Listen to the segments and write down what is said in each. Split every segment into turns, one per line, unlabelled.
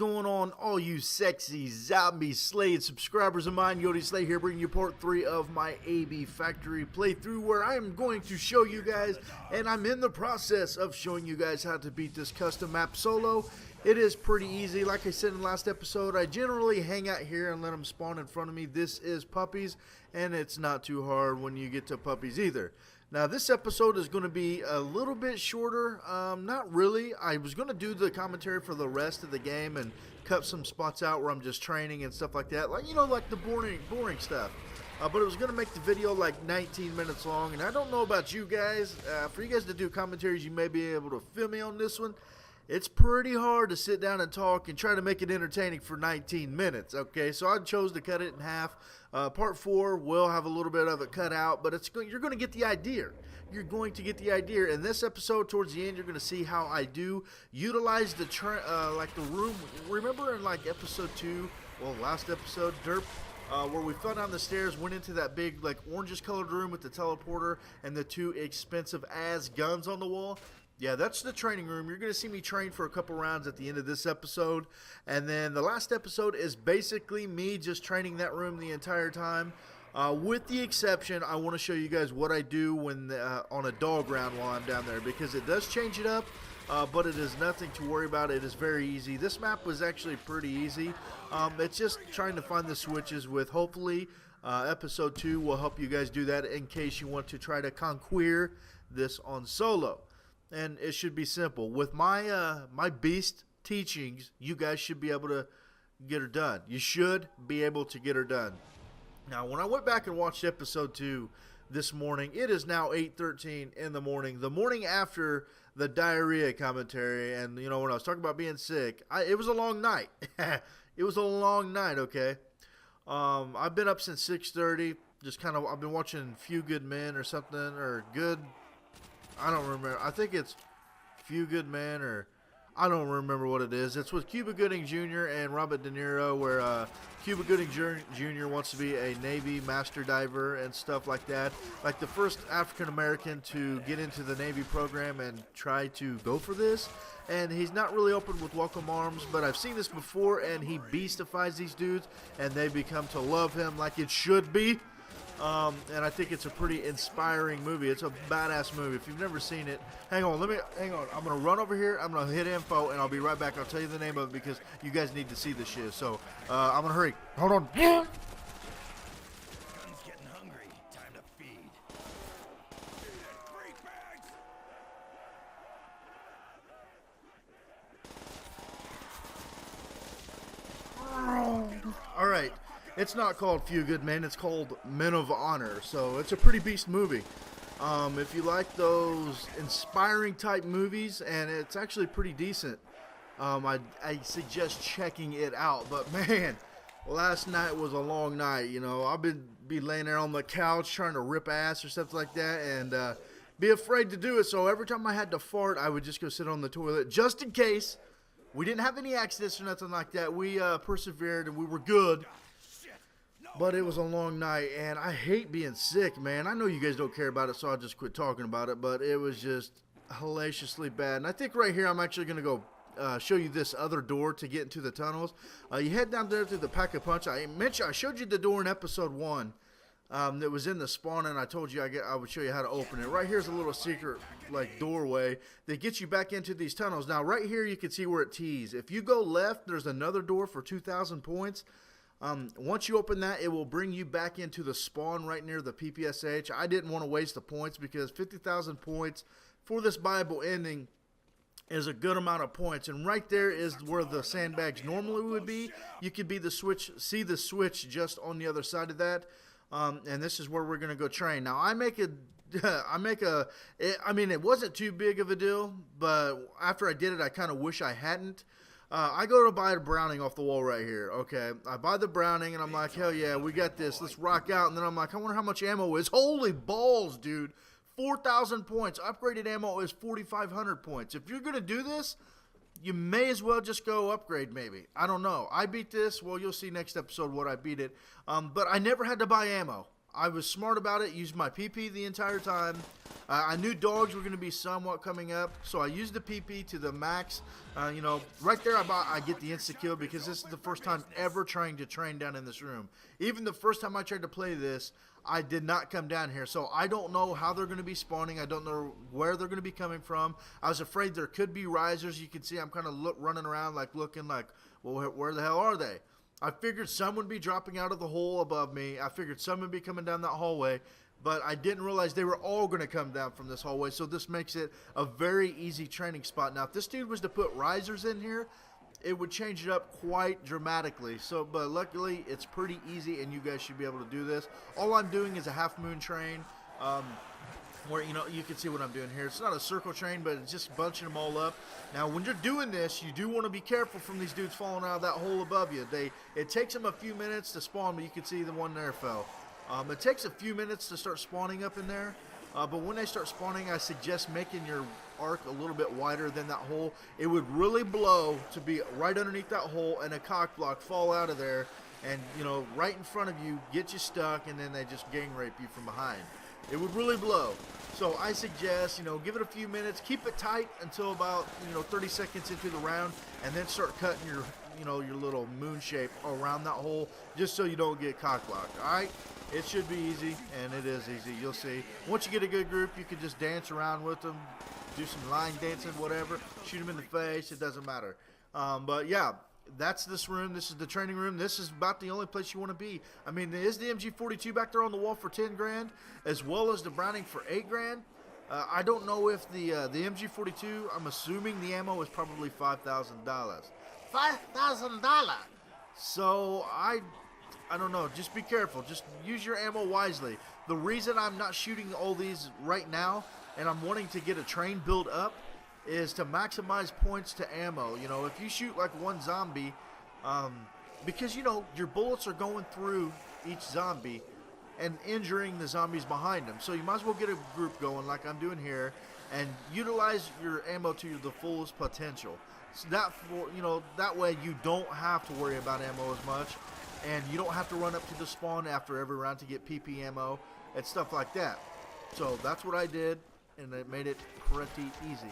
going on, all you sexy zombie slaying subscribers of mine? YOTESLAYA here, bringing you part 3 of my AB Factory playthrough, where I am going to show you guys, and I'm in the process of showing you guys how to beat this custom map solo. It is pretty easy. Like I said in the last episode, I generally hang out here and let them spawn in front of me. This is puppies, and it's not too hard when you get to puppies either. Now, this episode is going to be a little bit shorter. Not really. I was going to do the commentary for the rest of the game and cut some spots out where I'm just training and stuff like that. Like, you know, like the boring stuff. But it was going to make the video like 19 minutes long. And I don't know about you guys. For you guys to do commentaries, you may be able to feel me on this one. It's pretty hard to sit down and talk and try to make it entertaining for 19 minutes, okay? So I chose to cut it in half. Part 4 will have a little bit of it cut out, but you're going to get the idea. You're going to get the idea. In this episode, towards the end, you're going to see how I do utilize the like the room. Remember in like episode 2, well, last episode, Derp, where we fell down the stairs, went into that big like orangish colored room with the teleporter and the 2 expensive ass guns on the wall? Yeah, that's the training room. You're going to see me train for a couple rounds at the end of this episode. And then the last episode is basically me just training that room the entire time. With the exception, I want to show you guys what I do when on a dog round while I'm down there. Because it does change it up, but it is nothing to worry about. It is very easy. This map was actually pretty easy. It's just trying to find the switches with hopefully episode 2 will help you guys do that in case you want to try to conquer this on solo. And it should be simple. With my my beast teachings, you guys should be able to get her done. You should be able to get her done. Now, when I went back and watched episode 2 this morning, it is now 8:13 in the morning after the diarrhea commentary. And, you know, when I was talking about being sick, it was a long night. It was a long night, okay? I've been up since 6:30. Just kind of, I've been watching Few Good Men or something, or Good... I don't remember. I think it's Few Good Men, or I don't remember what it is. It's with Cuba Gooding Jr. and Robert De Niro, where Cuba Gooding Jr. wants to be a Navy master diver and stuff like that. Like the first African American to get into the Navy program and try to go for this. And he's not really open with welcome arms, but I've seen this before, and he beastifies these dudes, and they become to love him like it should be. And I think it's a pretty inspiring movie. It's a badass movie. If you've never seen it, hang on. I'm going to run over here. I'm going to hit info, and I'll be right back. I'll tell you the name of it because you guys need to see this shit. So, I'm going to hurry. Hold on.
Gun's getting hungry. Time to feed. Freak bags.
All right. It's not called Few Good Men. It's called Men of Honor. So it's a pretty beast movie. If you like those inspiring type movies, and it's actually pretty decent, I suggest checking it out. But man, last night was a long night. You know, I've been laying there on the couch trying to rip ass or something like that, and be afraid to do it. So every time I had to fart, I would just go sit on the toilet just in case. We didn't have any accidents or nothing like that. We persevered and we were good. But it was a long night, and I hate being sick, man. I know you guys don't care about it, so I'll just quit talking about it, but it was just hellaciously bad. And I think right here I'm actually going to go show you this other door to get into the tunnels. You head down there through the Pack-a-Punch. I showed you the door in episode 1 that was in the spawn, and I told you I would show you how to open it. Right here's a little secret like doorway that gets you back into these tunnels. Now, right here you can see where it tees. If you go left, there's another door for 2,000 points. Once you open that, it will bring you back into the spawn right near the PPSH. I didn't want to waste the points because 50,000 points for this Bible ending is a good amount of points. And right there is where the sandbags normally would be. You could see the switch just on the other side of that. And this is where we're going to go train. Now, I mean, it wasn't too big of a deal, but after I did it, I kind of wish I hadn't. I go to buy a Browning off the wall right here, okay? I buy the Browning, and I'm like, hell yeah, we got this. Let's rock out. And then I'm like, I wonder how much ammo is. Holy balls, dude. 4,000 points. Upgraded ammo is 4,500 points. If you're going to do this, you may as well just go upgrade maybe. I don't know. I beat this. Well, you'll see next episode what I beat it. But I never had to buy ammo. I was smart about it, used my PP the entire time. I knew dogs were going to be somewhat coming up, so I used the PP to the max. You know, right there I get the insta-kill because this is the first time ever trying to train down in this room. Even the first time I tried to play this, I did not come down here, so I don't know how they're going to be spawning. I don't know where they're going to be coming from. I was afraid there could be risers. You can see I'm kind of running around looking like, well, where the hell are they? I figured some would be dropping out of the hole above me. I figured some would be coming down that hallway, but I didn't realize they were all going to come down from this hallway, so this makes it a very easy training spot. Now, if this dude was to put risers in here, it would change it up quite dramatically. So, but luckily, it's pretty easy, and you guys should be able to do this. All I'm doing is a half moon train, where, you know, you can see what I'm doing here. It's not a circle train, but it's just bunching them all up. Now, when you're doing this, you do want to be careful from these dudes falling out of that hole above you. It takes them a few minutes to spawn, but you can see the one there fell. It takes a few minutes to start spawning up in there, but when they start spawning, I suggest making your arc a little bit wider than that hole. It would really blow to be right underneath that hole and a cock block fall out of there and, you know, right in front of you, get you stuck, and then they just gang rape you from behind. It would really blow. So I suggest, you know, give it a few minutes, keep it tight until about, you know, 30 seconds into the round, and then start cutting your, you know, your little moon shape around that hole, just so you don't get cock blocked. All right, it should be easy, and it is easy. You'll see. Once you get a good group, you can just dance around with them, do some line dancing, whatever. Shoot them in the face. It doesn't matter. But yeah. That's this room. This is the training room. This is about the only place you want to be. I mean, there is the MG42 back there on the wall for 10 grand, as well as the Browning for 8 grand. I don't know if the MG42, I'm assuming the ammo is probably $5,000. $5,000. So I don't know. Just be careful. Just use your ammo wisely. The reason I'm not shooting all these right now, and I'm wanting to get a train build up, is to maximize points to ammo. You know, if you shoot like one zombie, because, you know, your bullets are going through each zombie and injuring the zombies behind them. So you might as well get a group going like I'm doing here and utilize your ammo to the fullest potential. So that way you don't have to worry about ammo as much, and you don't have to run up to the spawn after every round to get PP ammo and stuff like that. So that's what I did, and it made it pretty easy.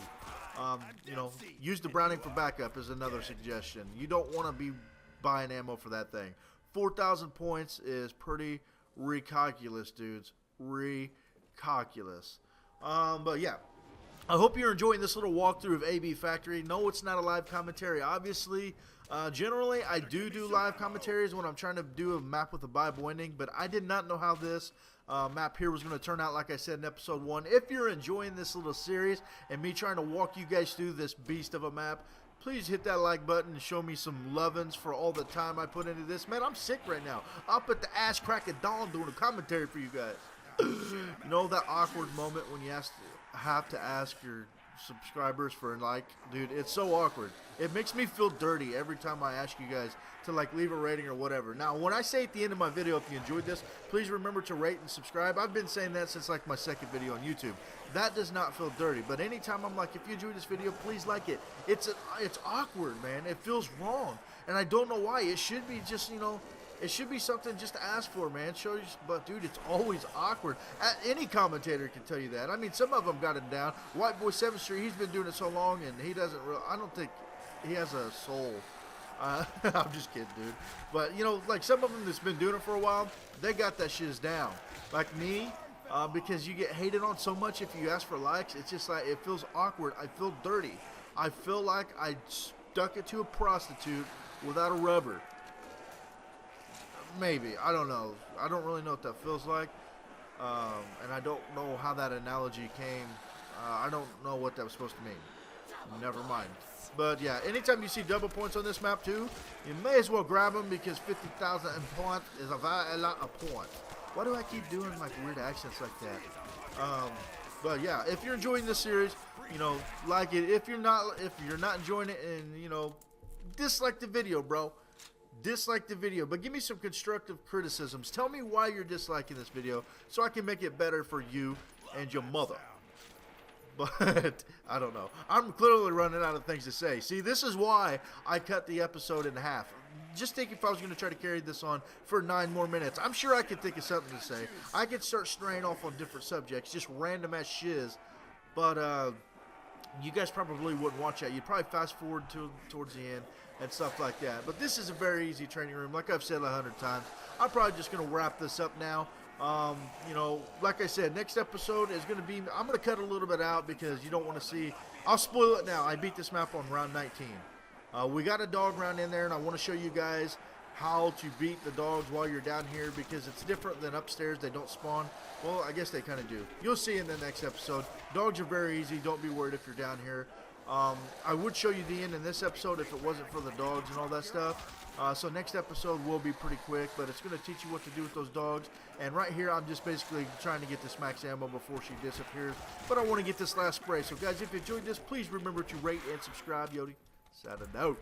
You know, use the Browning for backup is another suggestion. You don't want to be buying ammo for that thing. 4,000 points is pretty recalculous, dudes. Recalculous. But yeah, I hope you're enjoying this little walkthrough of AB Factory. No, it's not a live commentary, obviously. Generally, I do live commentaries when I'm trying to do a map with a Bible ending, but I did not know how this map here was going to turn out, like I said in episode 1. If you're enjoying this little series and me trying to walk you guys through this beast of a map, please hit that like button and show me some lovin's for all the time I put into this. Man, I'm sick right now. Up at the ass crack of dawn doing a commentary for you guys. You know that awkward moment when you have to ask your subscribers for a like? Dude, it's so awkward. It makes me feel dirty every time I ask you guys to like leave a rating or whatever. Now, when I say at the end of my video, if you enjoyed this, please remember to rate and subscribe. I've been saying that since like my second video on YouTube. That does not feel dirty, but anytime I'm like, if you enjoyed this video, please like it. It's awkward, man. It feels wrong, and I don't know why. It should be just, you know, it should be something just to ask for, man. Show you, but dude, it's always awkward. Any commentator can tell you that. I mean, some of them got it down. White Boy 7th Street, he's been doing it so long, and he doesn't really, I don't think he has a soul. I'm just kidding, dude. But, you know, like some of them that's been doing it for a while, they got that shiz down. Like me, because you get hated on so much if you ask for likes, it's just like, it feels awkward. I feel dirty. I feel like I stuck it to a prostitute without a rubber. Maybe. I don't know. I don't really know what that feels like. And I don't know how that analogy came. I don't know what that was supposed to mean. Never mind. But yeah, anytime you see double points on this map too, you may as well grab them because 50,000 points is a lot of points. Why do I keep doing like weird accents like that? But yeah, if you're enjoying this series, you know, like it. If you're not enjoying it, and you know, dislike the video, bro. Dislike the video, but give me some constructive criticisms. Tell me why you're disliking this video so I can make it better for you and your mother. But I don't know. I'm clearly running out of things to say. See, this is why I cut the episode in half. just think if I was going to try to carry this on for 9 more minutes. I'm sure I could think of something to say. I could start straying off on different subjects, just random ass shiz. But you guys probably wouldn't watch that. You'd probably fast forward towards the end and stuff like that. But this is a very easy training room. Like I've said 100 times, I'm probably just going to wrap this up now. You know, like I said, next episode is going to be, I'm going to cut a little bit out because you don't want to see. I'll spoil it now. I beat this map on round 19. We got a dog round in there, and I want to show you guys how to beat the dogs while you're down here because it's different than upstairs. They don't spawn. Well, I guess they kind of do. You'll see in the next episode. Dogs are very easy. Don't be worried if you're down here. I would show you the end in this episode if it wasn't for the dogs and all that stuff. So next episode will be pretty quick, but it's going to teach you what to do with those dogs. And right here, I'm just basically trying to get this max ammo before she disappears. But I want to get this last spray. So guys, if you enjoyed this, please remember to rate and subscribe. Yodi, signing out.